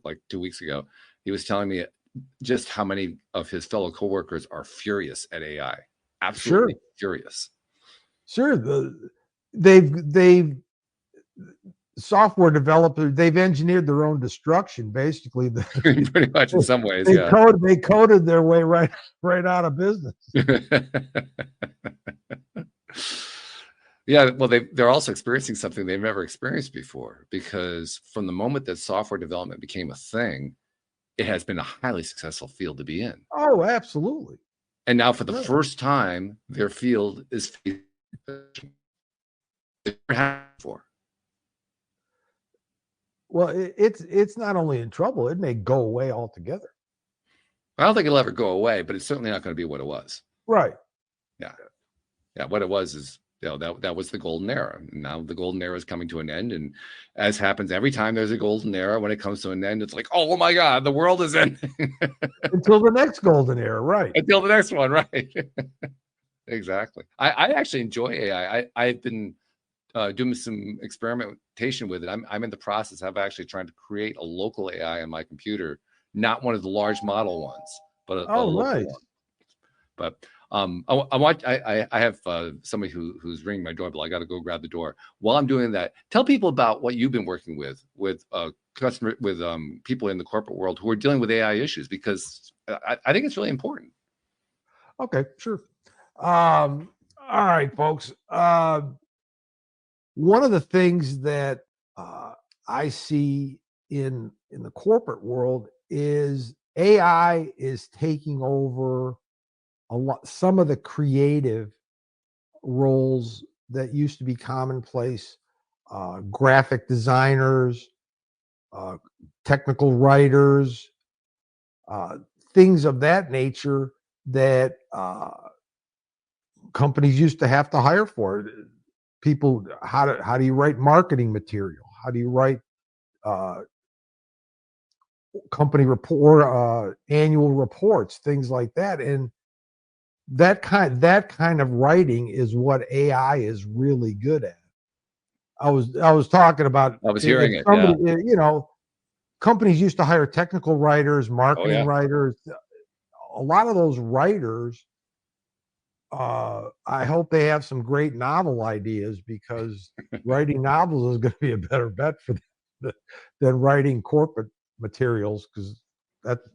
like 2 weeks ago. He was telling me just how many of his fellow coworkers are furious at AI. Absolutely furious. Sure. They've software developers, they've engineered their own destruction, basically. Pretty much in some ways, they coded their way right out of business. Yeah, well, they're also experiencing something they've never experienced before, because from the moment that software development became a thing, it has been a highly successful field to be in. Oh, absolutely. And now for the first time, their field is for. Well, it's not only in trouble, it may go away altogether. I don't think it'll ever go away, but it's certainly not going to be what it was. Right. Yeah. Yeah. What it was is, that was the golden era. Now the golden era is coming to an end. And as happens every time there's a golden era, when it comes to an end, it's like, oh my God, the world is ending. Until the next golden era, right. Until the next one, right. Exactly. I actually enjoy AI. I've been doing some experimentation with it. I'm in the process of actually trying to create a local AI on my computer, not one of the large model ones, but a local nice one. But I have somebody who's ringing my doorbell. I got to go grab the door. While I'm doing that, tell people about what you've been working with people in the corporate world who are dealing with AI issues, because I think it's really important. Okay, sure. All right, folks. One of the things that I see in the corporate world is AI is taking over some of the creative roles that used to be commonplace. Graphic designers, technical writers, things of that nature that companies used to have to hire for. People, how do you write marketing material? How do you write company report, annual reports, things like that? And that kind of writing is what AI is really good at. I was talking about. I was hearing it. Yeah. Companies used to hire technical writers, marketing writers. A lot of those writers, I hope they have some great novel ideas, because writing novels is going to be a better bet for them than writing corporate materials because that's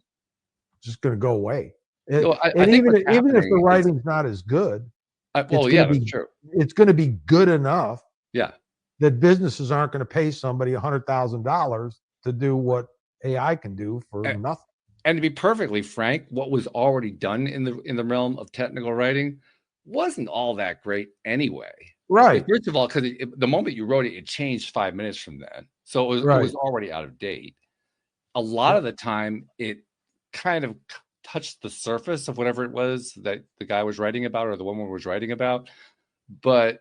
just going to go away. Well, I And think what's even if the happening is, writing's not as good, it's well, going yeah, to that's be true. good enough Yeah. that businesses aren't going to pay somebody $100,000 to do what AI can do for And, nothing. and to be perfectly frank, what was already done in the realm of technical writing wasn't all that great anyway. Right. First of all, because the moment you wrote it, it changed 5 minutes from then, so it Right. was already out of date. A lot of the time, it kind of touched the surface of whatever it was that the guy was writing about or the woman was writing about, but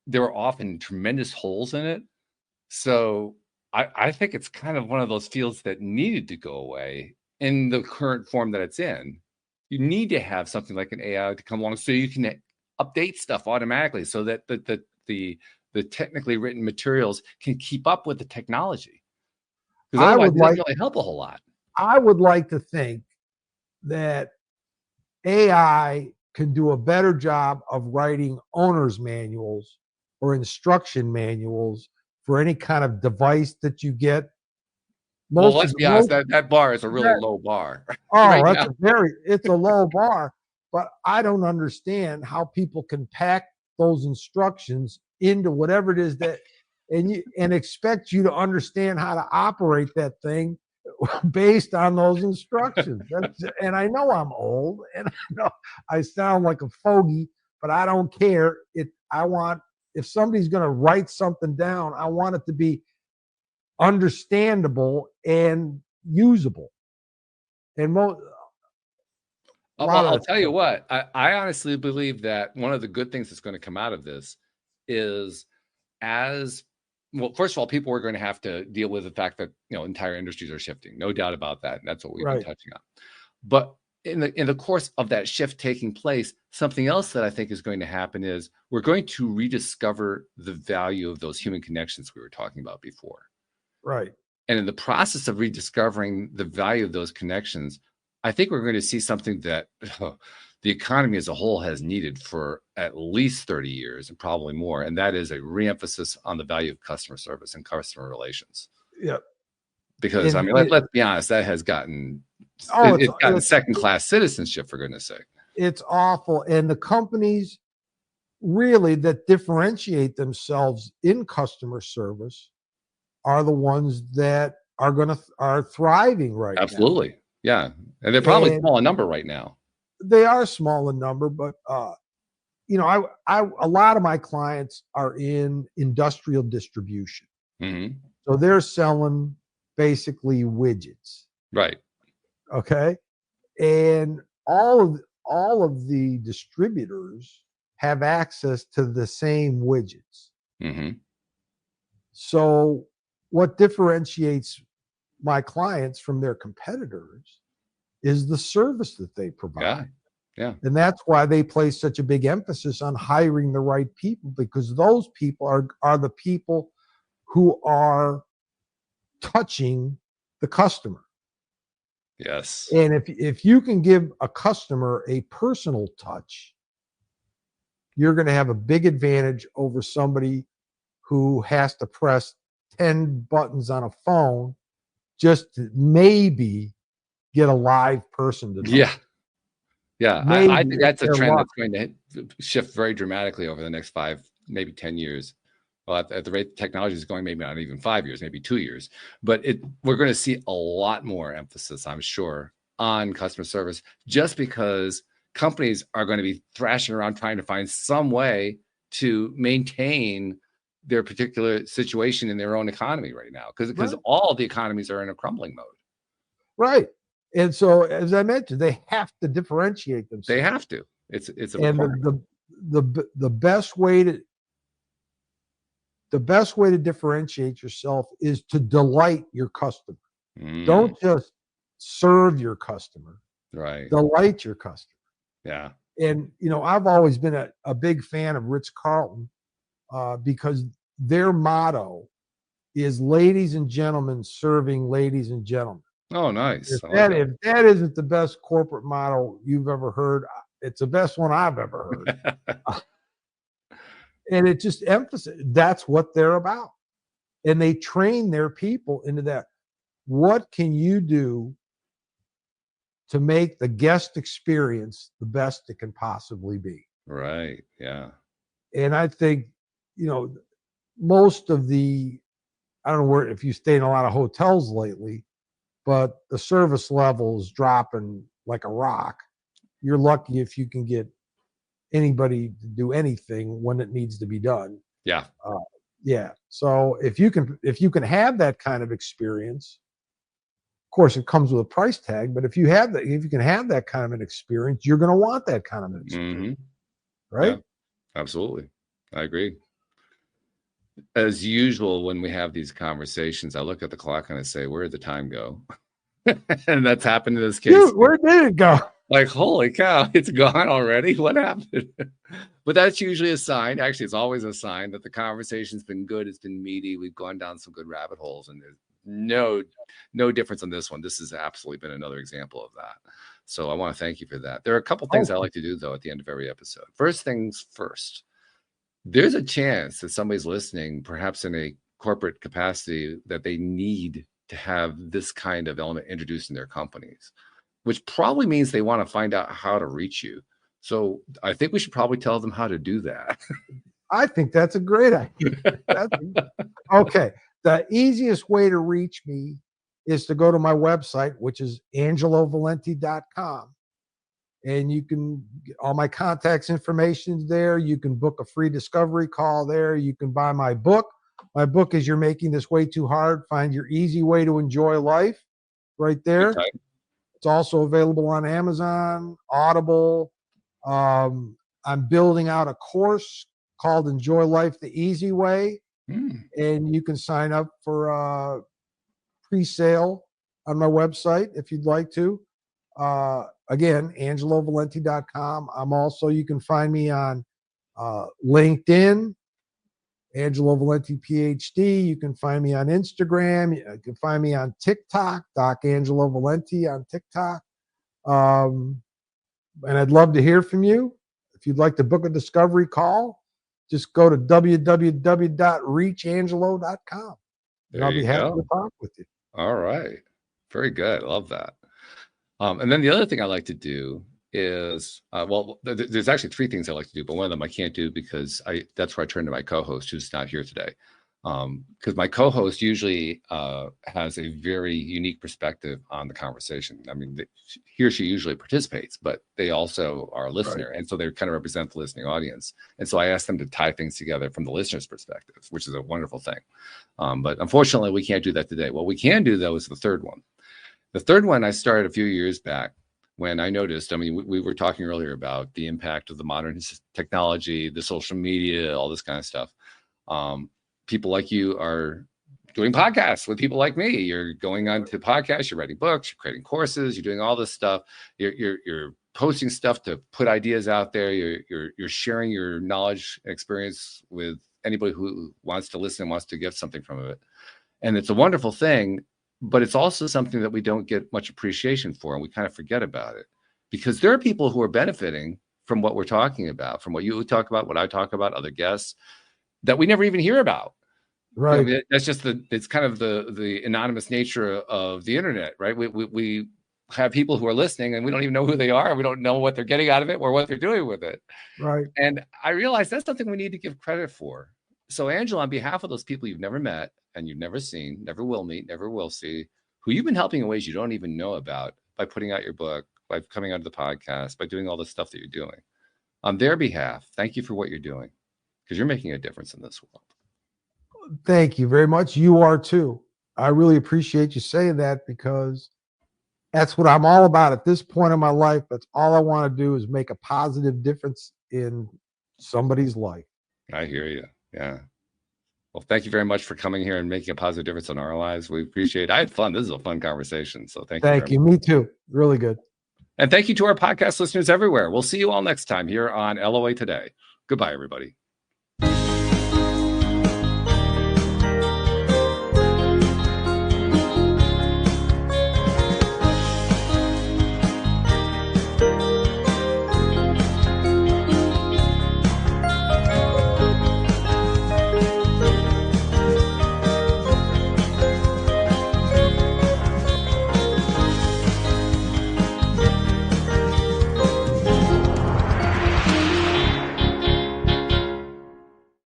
there were often tremendous holes in it. So I think it's kind of one of those fields that needed to go away in the current form that it's in. You need to have something like an AI to come along so you can update stuff automatically, so that the technically written materials can keep up with the technology. Because otherwise, it doesn't really help a whole lot. I would like to think that AI can do a better job of writing owner's manuals or instruction manuals for any kind of device that you get. Well, let's be honest, that bar is a really low bar. Oh, right, it's a low bar, but I don't understand how people can pack those instructions into whatever it is that and expect you to understand how to operate that thing based on those instructions. And I know I'm old and I know I sound like a fogey, but I don't care. If somebody's going to write something down, I want it to be understandable and usable. And I'll tell you what, I honestly believe that one of the good things that's going to come out of this is, well, first of all, people are going to have to deal with the fact that entire industries are shifting, no doubt about that, and that's what we've been touching on. But in the course of that shift taking place, something else that I think is going to happen is we're going to rediscover the value of those human connections we were talking about before. Right. And in the process of rediscovering the value of those connections, I think we're going to see something that the economy as a whole has needed for at least 30 years and probably more. And that is a reemphasis on the value of customer service and customer relations. Yep. Because let's be honest, that has gotten it's gotten second-class citizenship, for goodness sake. It's awful. And the companies really that differentiate themselves in customer service are the ones that are thriving right now. Absolutely. Yeah. And they're probably small in number right now. They are small in number, but a lot of my clients are in industrial distribution. Mm-hmm. So they're selling basically widgets. Right. Okay. And all of the distributors have access to the same widgets. Mm-hmm. So what differentiates my clients from their competitors is the service that they provide. Yeah. And that's why they place such a big emphasis on hiring the right people, because those people are the people who are touching the customer. Yes. And if you can give a customer a personal touch, you're going to have a big advantage over somebody who has to press 10 buttons on a phone just to maybe get a live person to talk. Yeah. I think that's a trend that's going to shift very dramatically over the next 5, maybe 10 years. Well, at the rate technology is going, maybe not even 5 years, maybe 2 years. But we're going to see a lot more emphasis, I'm sure, on customer service, just because companies are going to be thrashing around trying to find some way to maintain their particular situation in their own economy right now, because all the economies are in a crumbling mode. Right. And so, as I mentioned, they have to differentiate themselves. They have to. It's a requirement. The best way to differentiate yourself is to delight your customer. Don't just serve your customer. Right. Delight your customer. Yeah. And I've always been a big fan of Ritz-Carlton because their motto is "Ladies and gentlemen serving ladies and gentlemen." Oh, nice. If that isn't the best corporate motto you've ever heard, it's the best one I've ever heard. And it just emphasizes that's what they're about. And they train their people into that. what can you do to make the guest experience the best it can possibly be? Right. Yeah. And I think, most of I don't know where, if you stay in a lot of hotels lately, but the service level is dropping like a rock. You're lucky if you can get anybody to do anything when it needs to be done. Yeah. Yeah. So if you can have that kind of experience, of course it comes with a price tag, but if you can have that kind of an experience, you're going to want that kind of an experience. Right? Yeah, absolutely. I agree. As usual, when we have these conversations, I look at the clock and I say, where did the time go? And that's happened in this case. Dude, where did it go? Like, holy cow, it's gone already. What happened? But that's usually a sign. Actually, it's always a sign that the conversation's been good. It's been meaty. We've gone down some good rabbit holes, and there's no difference on this one. This has absolutely been another example of that. So I want to thank you for that. There are a couple things I like to do, though, at the end of every episode. First things first, there's a chance that somebody's listening, perhaps in a corporate capacity, that they need to have this kind of element introduced in their companies, which probably means they want to find out how to reach you. So I think we should probably tell them how to do that. I think that's a great idea. Okay. The easiest way to reach me is to go to my website, which is angelovalenti.com. And you can get all my contacts information there. You can book a free discovery call there. You can buy my book. My book is You're Making This Way Too Hard. Find Your Easy Way to Enjoy Life, right there. Okay. It's also available on Amazon, Audible. I'm building out a course called Enjoy Life the Easy Way. And you can sign up for pre-sale on my website if you'd like to. Again, angelovalenti.com. You can find me on LinkedIn, Angelo Valenti, PhD. You can find me on Instagram. You can find me on TikTok, Doc Angelo Valenti on TikTok. And I'd love to hear from you. If you'd like to book a discovery call, just go to www.reachangelo.com. And I'll be happy to talk with you. All right. Very good. I love that. And then the other thing I like to do is, there's actually three things I like to do, but one of them I can't do because that's where I turn to my co-host who's not here today. Because my co-host usually has a very unique perspective on the conversation. I mean, he or she usually participates, but they also are a listener. Right. And so they kind of represent the listening audience. And so I ask them to tie things together from the listener's perspective, which is a wonderful thing. But unfortunately, we can't do that today. What we can do, though, is the third one. The third one I started a few years back when I noticed, I mean, we were talking earlier about the impact of the modern technology, the social media, all this kind of stuff. People like you are doing podcasts with people like me. You're going on to podcasts, you're writing books, you're creating courses, you're doing all this stuff. You're posting stuff to put ideas out there. You're sharing your knowledge and experience with anybody who wants to listen and wants to get something from it. And it's a wonderful thing, but it's also something that we don't get much appreciation for, and we kind of forget about it because there are people who are benefiting from what we're talking about, from what you talk about, what I talk about, other guests that we never even hear about. Right. I mean, that's just it's kind of the anonymous nature of the internet, right? We have people who are listening and we don't even know who they are. We don't know what they're getting out of it or what they're doing with it. Right. And I realize that's something we need to give credit for. So Angela, on behalf of those people you've never met and you've never seen, never will meet, never will see, who you've been helping in ways you don't even know about by putting out your book, by coming onto the podcast, by doing all the stuff that you're doing. On their behalf, thank you for what you're doing because you're making a difference in this world. Thank you very much. You are too. I really appreciate you saying that because that's what I'm all about at this point in my life. That's all I want to do is make a positive difference in somebody's life. I hear you. Yeah. Well, thank you very much for coming here and making a positive difference in our lives. We appreciate it. I had fun. This is a fun conversation. So thank you. Thank you. Me too. Really good. And thank you to our podcast listeners everywhere. We'll see you all next time here on LOA Today. Goodbye, everybody.